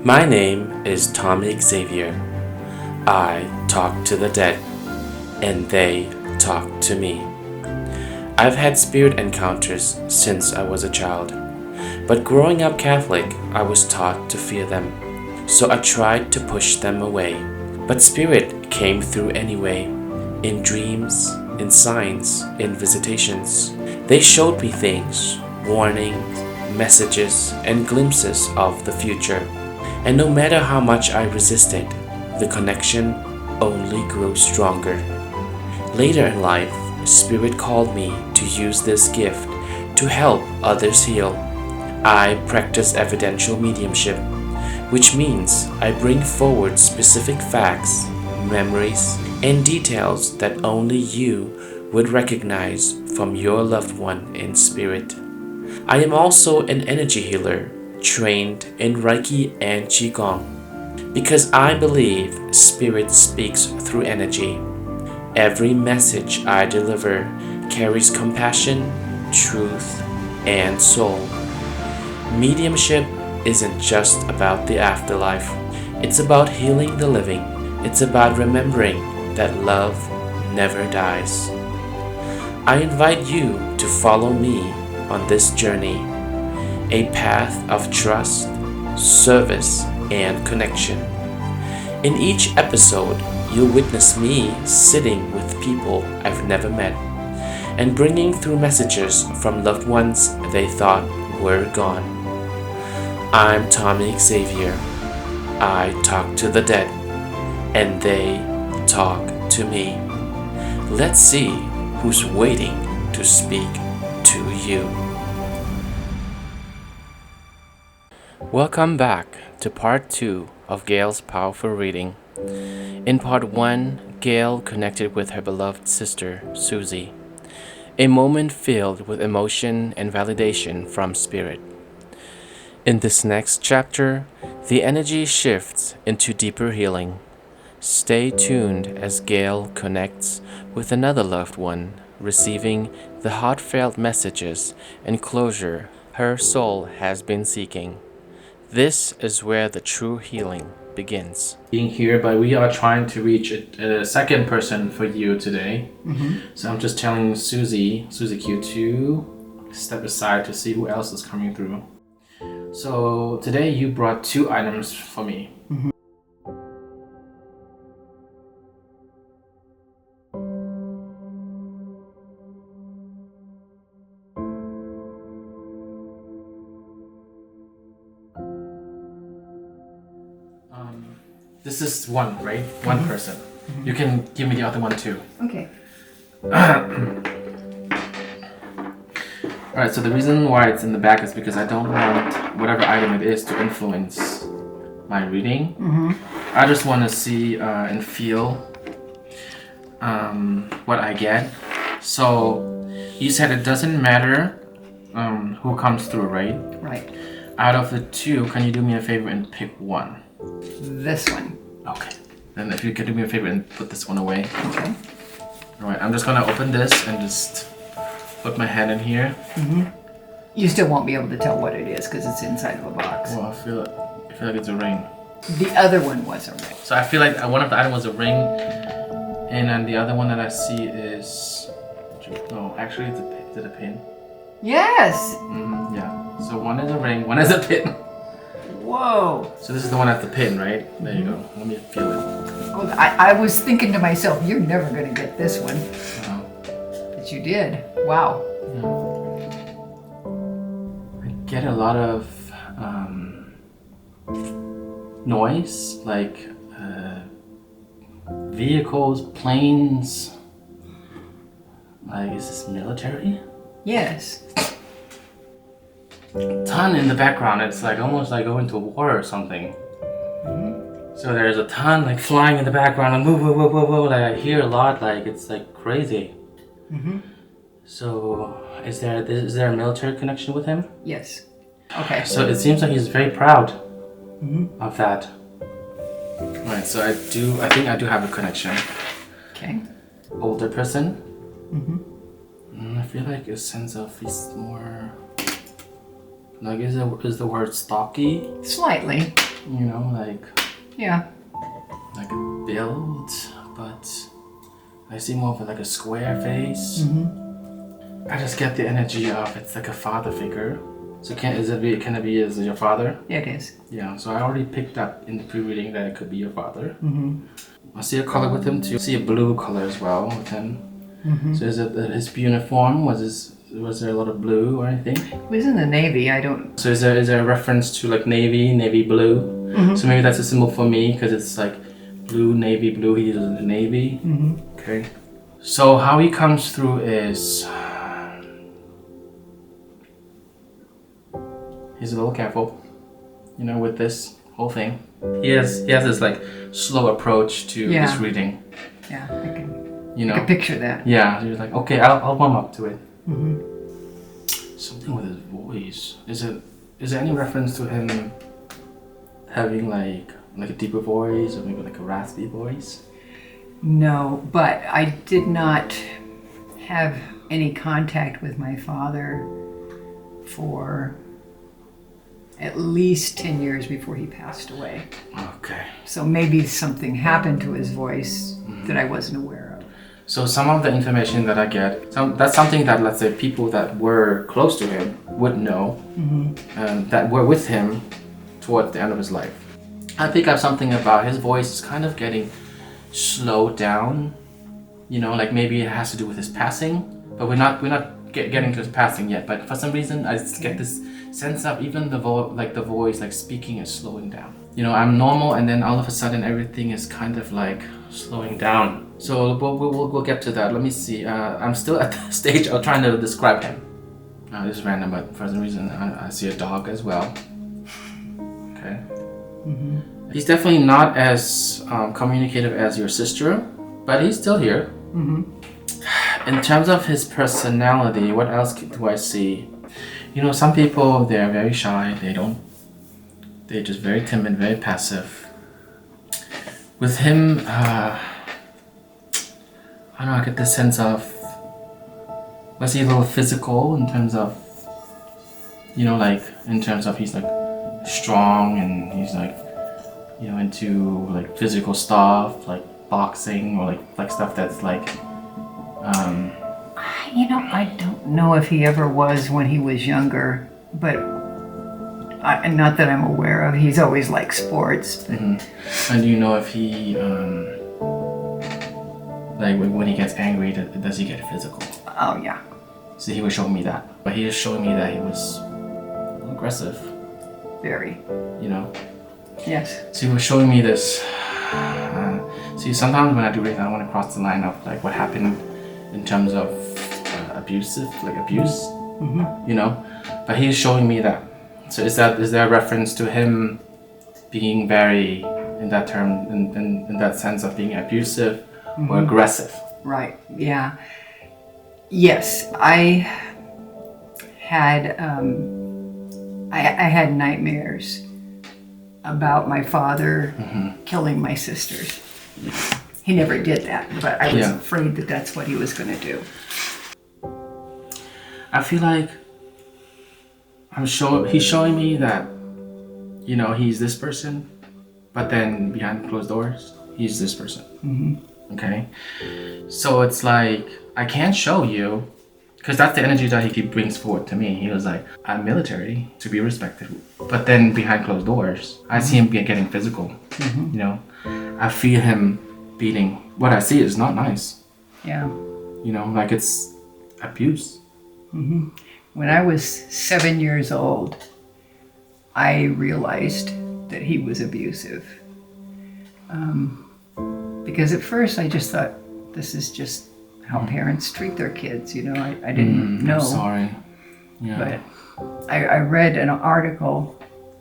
My name is Tommy Xavier. I talk to the dead, and they talk to me. I've had spirit encounters since I was a child, but growing up Catholic, I was taught to fear them, so I tried to push them away. But spirit came through anyway, in dreams, in signs, in visitations. They showed me things, warnings, messages, and glimpses of the future. And no matter how much I resisted, the connection only grew stronger. Later in life, Spirit called me to use this gift to help others heal. I practice evidential mediumship, which means I bring forward specific facts, memories, and details that only you would recognize from your loved one in spirit. I am also an energy healer, trained in Reiki and Qigong, because I believe spirit speaks through energy. Every message I deliver carries compassion, truth, and soul. Mediumship isn't just about the afterlife. It's about healing the living. It's about remembering that love never dies. I invite you to follow me on this journey, a path of trust, service, and connection. In each episode, you'll witness me sitting with people I've never met and bringing through messages from loved ones they thought were gone. I'm Tommy Xavier. I talk to the dead, and they talk to me. Let's see who's waiting to speak to you. Welcome back to part 2 of Gail's powerful reading. In part 1, Gail connected with her beloved sister, Susie, a moment filled with emotion and validation from spirit. In this next chapter, the energy shifts into deeper healing. Stay tuned as Gail connects with another loved one, receiving the heartfelt messages and closure her soul has been seeking. This is where the true healing begins. Being here, but we are trying to reach a second person for you today. So I'm just telling Susie Q to step aside to see who else is coming through. So today you brought 2 items for me. This is one, right? One person. You can give me the other one too. Okay. Alright, so the reason why it's in the back is because I don't want whatever item it is to influence my reading. I just want to see and feel what I get. So you said it doesn't matter who comes through, right? Right. Out of the 2, can you do me a favor and pick one? This one. Okay. Then if you could do me a favor and put this one away. Okay. Alright, I'm just gonna open this and just put my hand in here. You still won't be able to tell what it is because it's inside of a box. Well, I feel like it's a ring. The other one was a ring. So I feel like one of the items was a ring, and then the other one that I see is... No, actually is it a pin? Yes! Yeah. So one is a ring, one is a pin. Whoa! So this is the one at the pin, right? There you go. Let me feel it. Oh, I was thinking to myself, you're never going to get this one. But you did. Wow. I get a lot of noise, like vehicles, planes. Like, is this military? Yes. Ton in the background. It's like almost like going to war or something. So there's a ton like flying in the background, and whoa. Like I hear a lot. Like it's like crazy. So is there a military connection with him? Yes. Okay. So it seems like he's very proud of that. Right. So I think I do have a connection. Okay. Older person. I feel like a sense of he's more. Like is the word stocky? Slightly. You know, like Yeah. like a build, but I see more of like a square face. I just get the energy of it's like a father figure. So can it be as your father? Yeah, it is. Yeah. So I already picked up in the pre-reading that it could be your father. I see a color with him too. I see a blue color as well with him. So is it his uniform? Was there a lot of blue or anything? He was in the Navy. I don't. So is there a reference to like navy blue? So maybe that's a symbol for me because it's like blue, navy blue. He is in the Navy. Okay. So how he comes through is he's a little careful, you know, with this whole thing. He has this like slow approach to this reading. Yeah, I can. You know. I can picture that. Yeah. So you're like, okay, I'll warm up to it. Something with his voice. Is there any reference to him having like a deeper voice or maybe like a raspy voice? No, but I did not have any contact with my father for at least 10 years before he passed away. Okay. So maybe something happened to his voice that I wasn't aware of. So some of the information that I get, that's something that, let's say, people that were close to him would know, that were with him towards the end of his life. I pick up something about his voice is kind of getting slowed down. You know, like maybe it has to do with his passing, but we're not getting to his passing yet. But for some reason, I just get this sense of even the voice, like speaking, is slowing down. You know, I'm normal, and then all of a sudden, everything is kind of like slowing down. So we'll get to that. Let me see. I'm still at the stage of trying to describe him. This is random, but for some reason, I see a dog as well. Okay. He's definitely not as communicative as your sister, but he's still here. In terms of his personality, what else do I see? You know, some people, they're very shy. They're just very timid, very passive. With him, I don't know, I get the sense of, was he a little physical in terms of, you know, like, in terms of he's like strong and he's like, you know, into like physical stuff, like boxing or like stuff that's like, You know, I don't know if he ever was when he was younger, but not that I'm aware of. He's always liked sports. But... And do you know if he, like when he gets angry, does he get physical? Oh, yeah. So he was showing me that. But he was showing me that he was aggressive. Very. You know? Yes. So he was showing me this. See, sometimes when I do reading, I want to cross the line of like what happened in terms of abuse, you know? But he's showing me that. So is there a reference to him being very, in that term, in that sense of being abusive or aggressive? Right, yeah. Yes, I had nightmares about my father killing my sisters. He never did that, but I was afraid that that's what he was going to do. I feel like he's showing me that, you know, he's this person, but then behind closed doors, he's this person. Okay? So it's like, I can't show you, because that's the energy that he brings forward to me. He was like, I'm military, to be respected. But then behind closed doors, I see him getting physical. You know? I feel him beating. What I see is not nice. Yeah. You know, like it's abuse. When I was 7 years old, I realized that he was abusive. Because at first I just thought, this is just how parents treat their kids, you know. I didn't know. I'm sorry. Yeah. But I read an article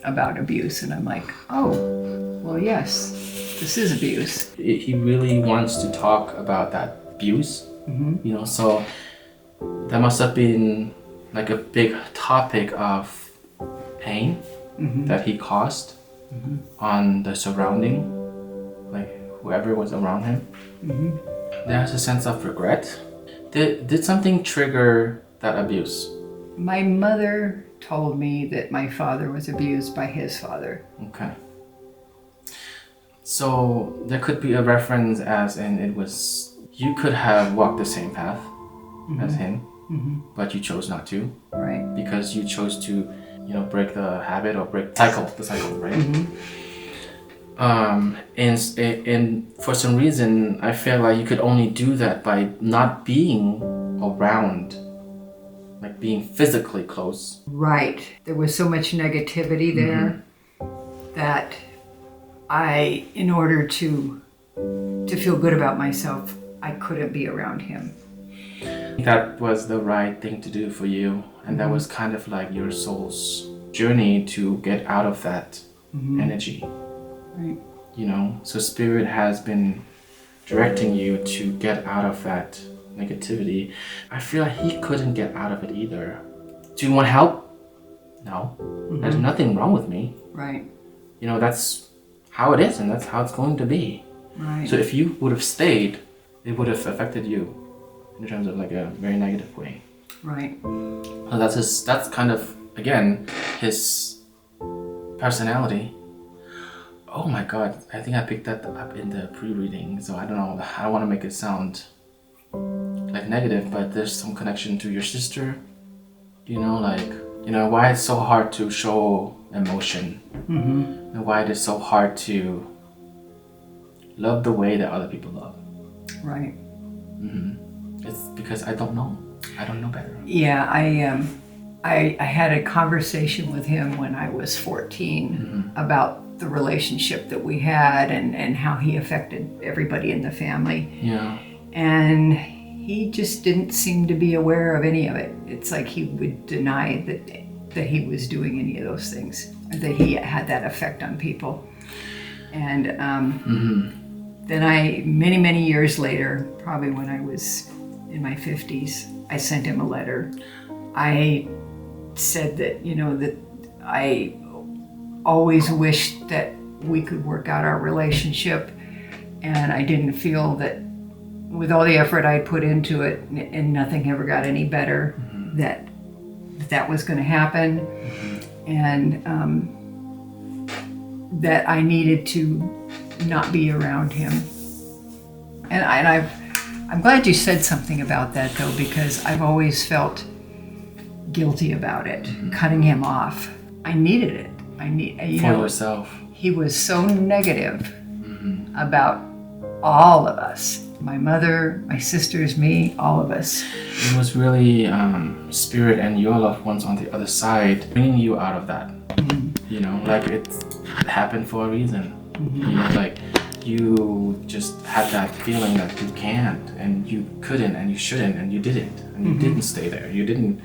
about abuse and I'm like, oh, well, yes, this is abuse. He really wants to talk about that abuse, you know, so that must have been like a big topic of pain that he caused on the surrounding, like whoever was around him. There's a sense of regret. Did something trigger that abuse? My mother told me that my father was abused by his father. Okay. So there could be a reference as in it was, you could have walked the same path as him, but you chose not to. Right. Because you chose to, break the habit or break the cycle, right? And for some reason, I feel like you could only do that by not being around, like being physically close. Right. There was so much negativity there that in order to feel good about myself, I couldn't be around him. That was the right thing to do for you, and that was kind of like your soul's journey to get out of that energy. Right. So spirit has been directing you to get out of that negativity. I feel like he couldn't get out of it either. Do you want help? No. There's nothing wrong with me. Right. That's how it is, and that's how it's going to be. Right. So if you would have stayed, it would have affected you in terms of like a very negative way. Right. So that's kind of, again, his personality. Oh my God, I think I picked that up in the pre-reading, so I don't know, I don't want to make it sound like negative, but there's some connection to your sister. Why it's so hard to show emotion, and why it is so hard to love the way that other people love. Right. It's because I don't know better. Yeah, I had a conversation with him when I was 14 about the relationship that we had and how he affected everybody in the family. Yeah. And he just didn't seem to be aware of any of it. It's like he would deny that he was doing any of those things, that he had that effect on people. And then many, many years later, probably when I was in my 50s, I sent him a letter. I said that, that I always wished that we could work out our relationship, and I didn't feel that with all the effort I put into it and nothing ever got any better, that was going to happen, and that I needed to not be around him. And I'm glad you said something about that, though, because I've always felt guilty about it, cutting him off. I needed it. For yourself. He was so negative about all of us. My mother, my sisters, me, all of us. It was really spirit and your loved ones on the other side bringing you out of that. Like it happened for a reason. Like you just had that feeling that you can't and you couldn't and you shouldn't and you didn't. And you didn't stay there. You didn't,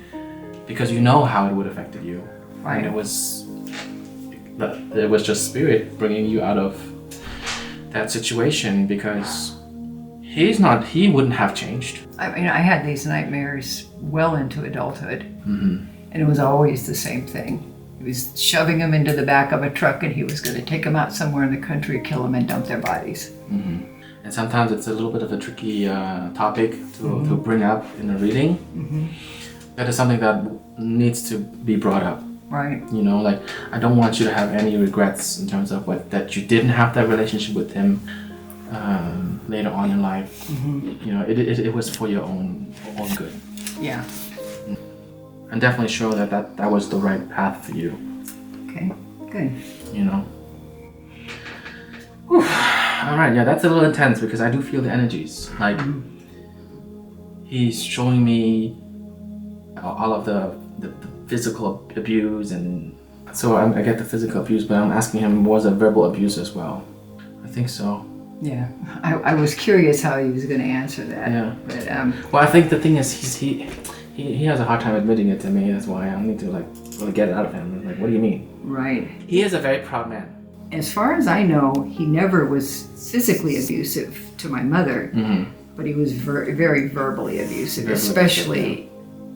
because you know how it would have affected you. Right. And it was just spirit bringing you out of that situation, because he wouldn't have changed. I mean, I had these nightmares well into adulthood, and it was always the same thing. He was shoving them into the back of a truck, and he was going to take them out somewhere in the country, kill them, and dump their bodies. And sometimes it's a little bit of a tricky topic to bring up in a reading. That is something that needs to be brought up. Right. Like, I don't want you to have any regrets in terms of that you didn't have that relationship with him later on in life. It was for your own good. Yeah. And definitely show that was the right path for you. Okay, good. Whew. All right, yeah, that's a little intense because I do feel the energies. Like, he's showing me all of the physical abuse, and so I get the physical abuse, but I'm asking him, was it verbal abuse as well? I think so. Yeah, I was curious how he was going to answer that. Yeah. But well, I think the thing is he has a hard time admitting it to me. That's why I need to really get it out of him. Like, what do you mean? Right. He is a very proud man. As far as I know, he never was physically abusive to my mother, but he was very verbally abusive, especially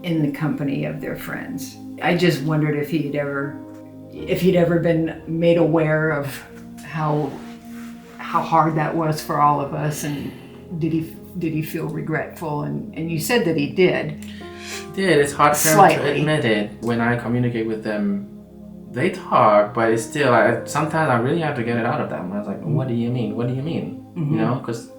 in the company of their friends. I just wondered if he'd ever been made aware of how hard that was for all of us, and did he feel regretful? And you said that he did. It's hard for him to admit it. When I communicate with them they talk, but it's still sometimes I really have to get it out of them. I was like, what do you mean? What do you mean? You know, because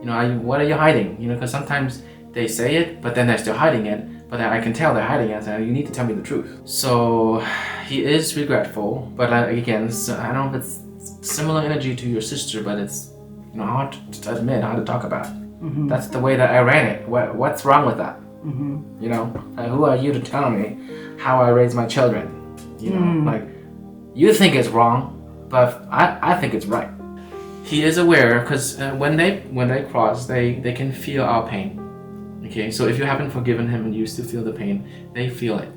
what are you hiding? You know, because sometimes they say it, but then they're still hiding it. But then I can tell they're hiding it. So you need to tell me the truth. So he is regretful, but again, so I don't know if it's similar energy to your sister, but it's hard to admit, hard to talk about. That's the way that I ran it. What's wrong with that? You know, who are you to tell me how I raise my children? You know, like you think it's wrong, but I think it's right. He is aware because when they cross, they can feel our pain. Okay, so if you haven't forgiven him and you still feel the pain, they feel it.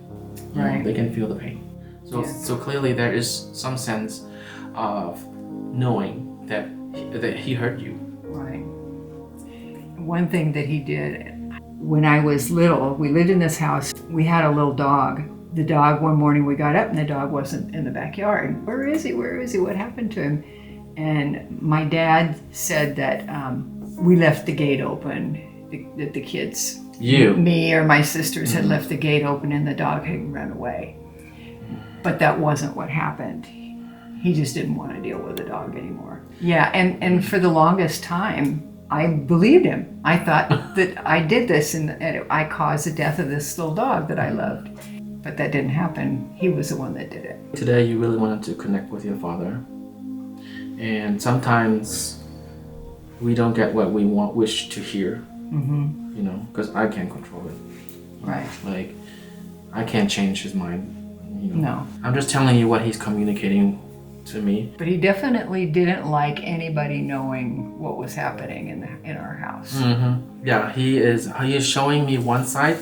Right. They can feel the pain. So clearly there is some sense of knowing that he hurt you. Right. One thing that he did, when I was little, we lived in this house, we had a little dog. The dog, one morning we got up and the dog wasn't in the backyard. Where is he? Where is he? What happened to him? And my dad said that we left the gate open, that the kids, me or my sisters had left the gate open and the dog had run away. But that wasn't what happened. He just didn't want to deal with the dog anymore. Yeah, and for the longest time, I believed him. I thought that I did this and I caused the death of this little dog that I loved. But that didn't happen. He was the one that did it. Today you really wanted to connect with your father. And sometimes we don't get what we wish to hear. You know, because I can't control it. Right. Like, I can't change his mind. You know? No. I'm just telling you what he's communicating to me. But he definitely didn't like anybody knowing what was happening in our house. Yeah, he is showing me one side.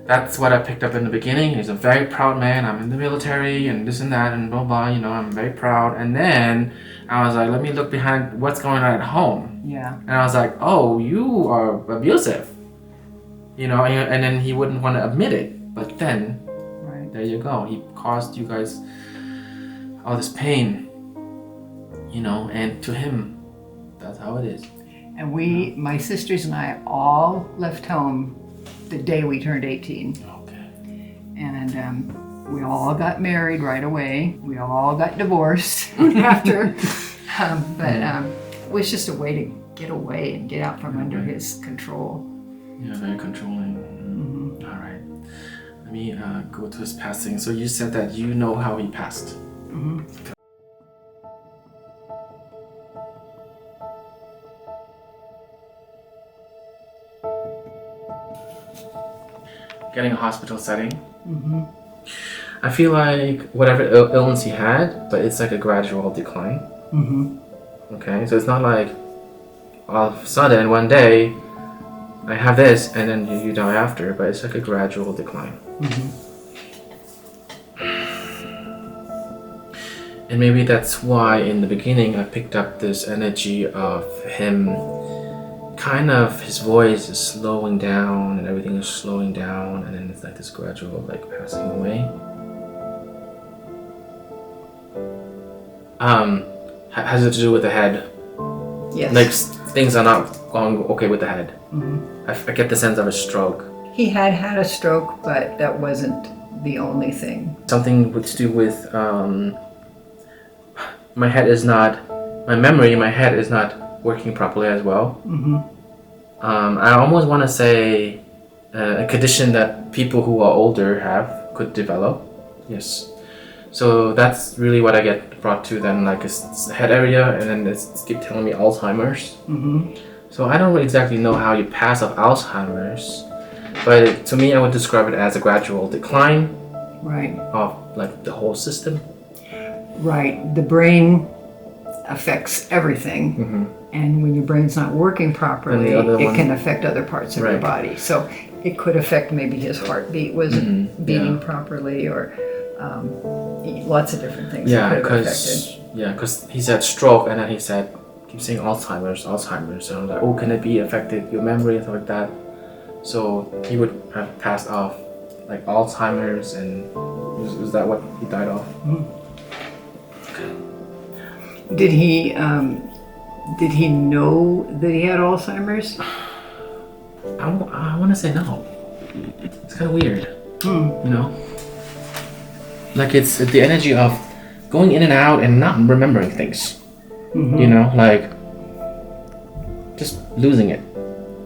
That's what I picked up in the beginning. He's a very proud man. I'm in the military and this and that and blah blah. You know, I'm very proud. And then I was like, let me look behind what's going on at home. Yeah. And I was like, oh, you are abusive. You know, and then he wouldn't want to admit it. But then, there you go. He caused you guys all this pain. You know, and to him, that's how it is. And my sisters and I all left home the day we turned 18. Okay. And we all got married right away. We all got divorced after. It was just a way to get away and get out from under his control. Yeah, very controlling. All right. Let me go to his passing. So you said that you know how he passed. Getting a hospital setting. I feel like whatever illness he had, but it's like a gradual decline. Okay, so it's not like all of a sudden one day I have this and then you die after, but it's like a gradual decline. And maybe that's why in the beginning I picked up this energy of him, kind of his voice is slowing down and everything is slowing down, and then it's like this gradual like passing away. Has it to do with the head? Yes. Like things are not going okay with the head. I get the sense of a stroke. He had a stroke, but that wasn't the only thing. Something to do with my head is not working properly as well. I almost want to say a condition that people who are older could develop. Yes. So that's really what I get brought to then, like a head area, and then it's keep telling me Alzheimer's. So I don't exactly know how you pass off Alzheimer's, but to me I would describe it as a gradual decline. Right. Of like the whole system. Right. The brain affects everything. And when your brain's not working properly, it can affect other parts of your body. So it could affect maybe his heartbeat wasn't beating properly, or lots of different things. Yeah, because he said stroke, and then he said, keep saying Alzheimer's. So I'm like, oh, can it be affected your memory and stuff like that? So he would have passed off like Alzheimer's, and was that what he died of? Did he know that he had Alzheimer's? I want to say no. It's kind of weird, you know? like it's the energy of going in and out and not remembering things. Mm-hmm. You know, like just losing it.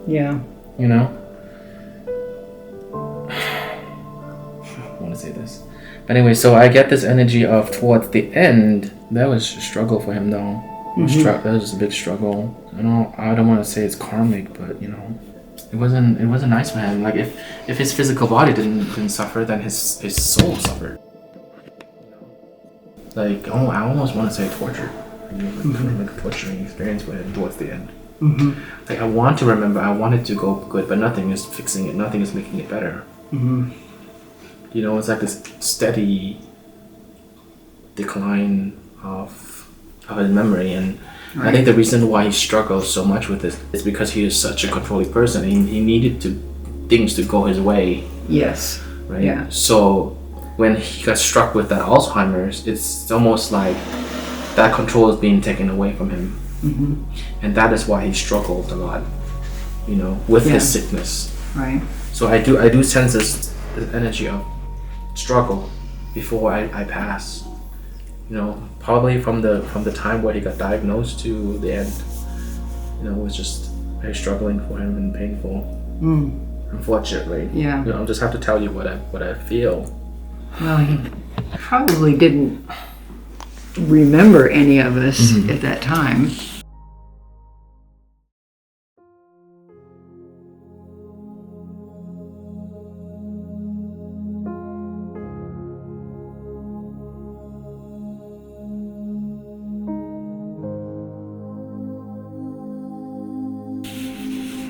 Yeah. You know. I want to say this, but anyway. So I get this energy of towards the end. That was a struggle for him, though. Mm-hmm. That was a big struggle. I don't want to say it's karmic, but you know, it wasn't nice for him. Like if his physical body didn't suffer, then his soul suffered. Like I almost want to say torture. Like a torturing experience with him towards the end. Mm-hmm. Like I want to remember, I want it to go good, but nothing is fixing it. Nothing is making it better. Mm-hmm. You know, it's like this steady decline of his memory, and I think the reason why he struggles so much with this is because he is such a controlling person. He needed things to go his way. Yes. Right. Yeah. So when he got struck with that Alzheimer's, it's almost like that control is being taken away from him, and that is why he struggled a lot. You know, with his sickness. Right. So I do sense this energy of struggle before I pass. You know, probably from the time where he got diagnosed to the end. You know, it was just very struggling for him and painful. Unfortunately. Yeah. You know, I'll just have to tell you what I feel. Well, he probably didn't remember any of us at that time.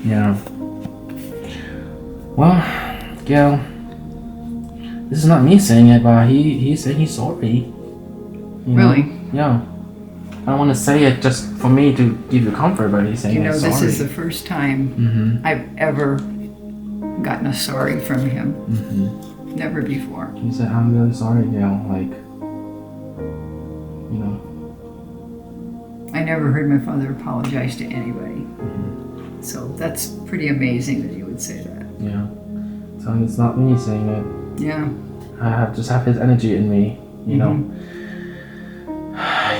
Yeah. Well, Gail, this is not me saying it, but he said he's sorry. You Really? know? Yeah. I don't want to say it just for me to give you comfort, but he's saying You know, he's this sorry. is the first time I've ever gotten a sorry from him. Never before. He said, "I'm really sorry, Gail." Like, you know. I never heard my father apologize to anybody. So that's pretty amazing that he would say that. Yeah. So it's not me saying it. Yeah. I just have his energy in me, you know.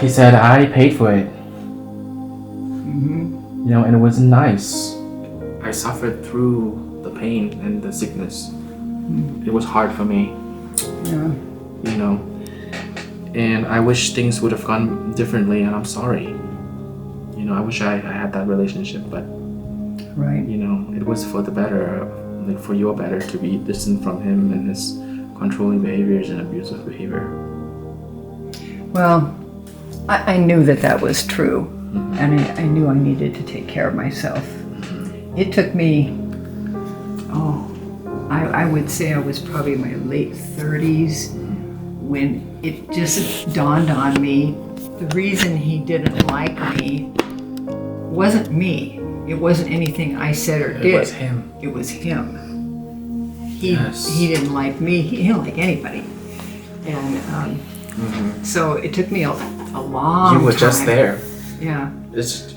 He said, I paid for it. You know, and it wasn't nice. I suffered through the pain and the sickness. It was hard for me. Yeah. You know. And I wish things would have gone differently, and I'm sorry. You know, I wish I had that relationship, but Right. you know, it was for the better, like for your better, to be distant from him and his controlling behaviors and abusive behavior. Well, I knew that was true, and I knew I needed to take care of myself. It took me, I would say I was probably in my late 30s when it just dawned on me the reason he didn't like me wasn't me. It wasn't anything I said or did. It was him. It was him. He didn't like me. He didn't like anybody. And so it took me a long time. You were just there. Yeah. It's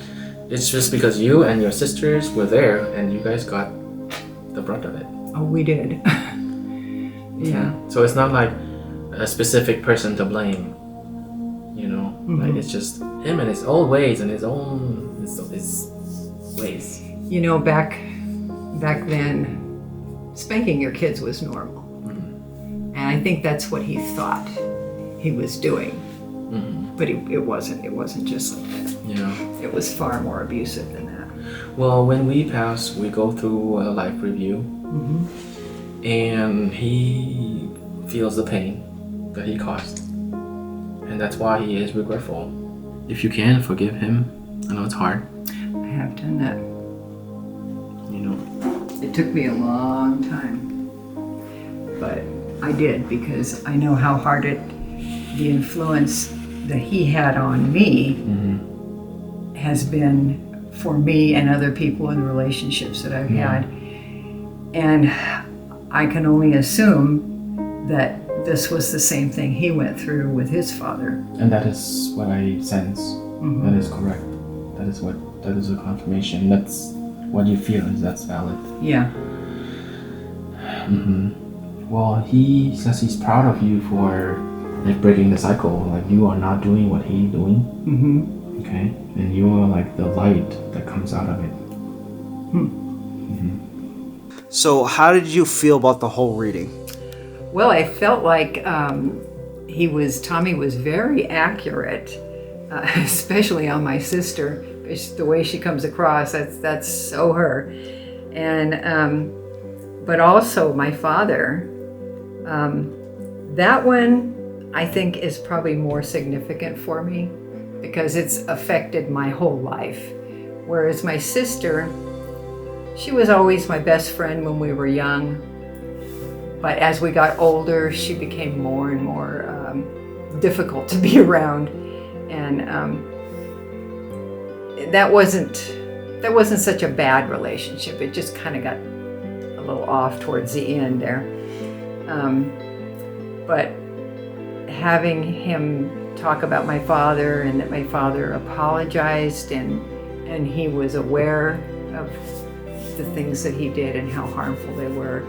just because you and your sisters were there and you guys got the brunt of it. Oh, we did. Yeah. So it's not like a specific person to blame. You know, like it's just him and his old ways and his ways. You know, back then, spanking your kids was normal. And I think that's what he thought he was doing. But it wasn't. It wasn't just like that. Yeah. It was far more abusive than that. Well, when we pass, we go through a life review. And he feels the pain that he caused. And that's why he is regretful. If you can, forgive him. I know it's hard. I have done that. You know. It took me a long time. But I did, because I know how hard the influence that he had on me has been for me and other people in the relationships that I've had. And I can only assume that this was the same thing he went through with his father. And that is what I sense. That is correct. That is a confirmation. That's what you feel, that's valid. Yeah. Well, he says he's proud of you for like breaking the cycle. Like you are not doing what he's doing. Mm-hmm. Okay, and you are like the light that comes out of it. So how did you feel about the whole reading? Well, I felt like Tommy was very accurate, especially on my sister. The way she comes across, that's so her. And but also my father. That one I think is probably more significant for me because it's affected my whole life. Whereas my sister, she was always my best friend when we were young. But as we got older, she became more and more difficult to be around. And that wasn't such a bad relationship. It just kind of got a little off towards the end there. But having him talk about my father and that my father apologized and he was aware of the things that he did and how harmful they were.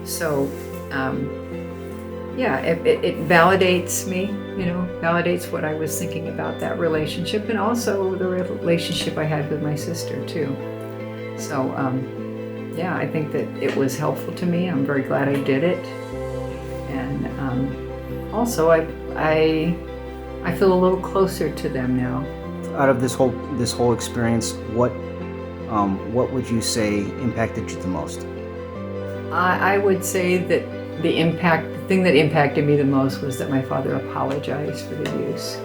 So it validates me, validates what I was thinking about that relationship and also the relationship I had with my sister too. So I think that it was helpful to me. I'm very glad I did it. And also I feel a little closer to them now. Out of this whole experience, what would you say impacted you the most? I would say that the thing that impacted me the most was that my father apologized for the abuse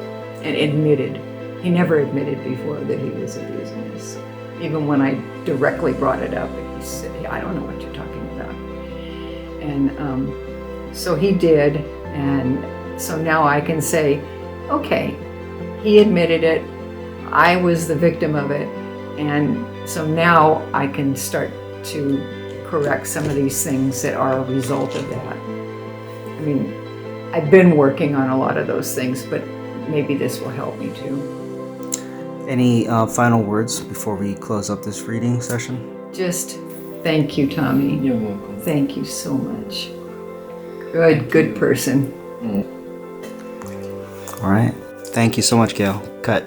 and admitted. He never admitted before that he was abusing us. Even when I directly brought it up, he said, I don't know what you're talking about. And so he did, and so now I can say, okay, he admitted it, I was the victim of it, and so now I can start to correct some of these things that are a result of that. I mean, I've been working on a lot of those things, but maybe this will help me too. Any final words before we close up this reading session? Just thank you, Tommy. You're welcome. Thank you so much. Good person. All right. Thank you so much, Gail. Cut.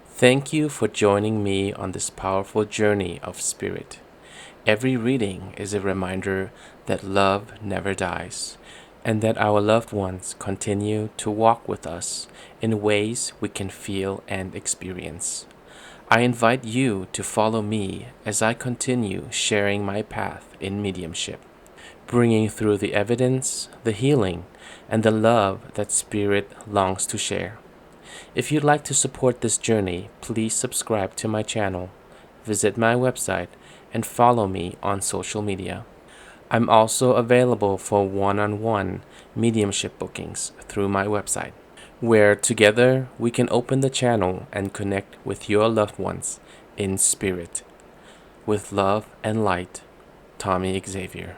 Thank you for joining me on this powerful journey of spirit. Every reading is a reminder that love never dies, and that our loved ones continue to walk with us in ways we can feel and experience. I invite you to follow me as I continue sharing my path in mediumship, bringing through the evidence, the healing, and the love that spirit longs to share. If you'd like to support this journey, please subscribe to my channel, visit my website, and follow me on social media. I'm also available for one-on-one mediumship bookings through my website, where together we can open the channel and connect with your loved ones in spirit. With love and light, Tommy Xavier.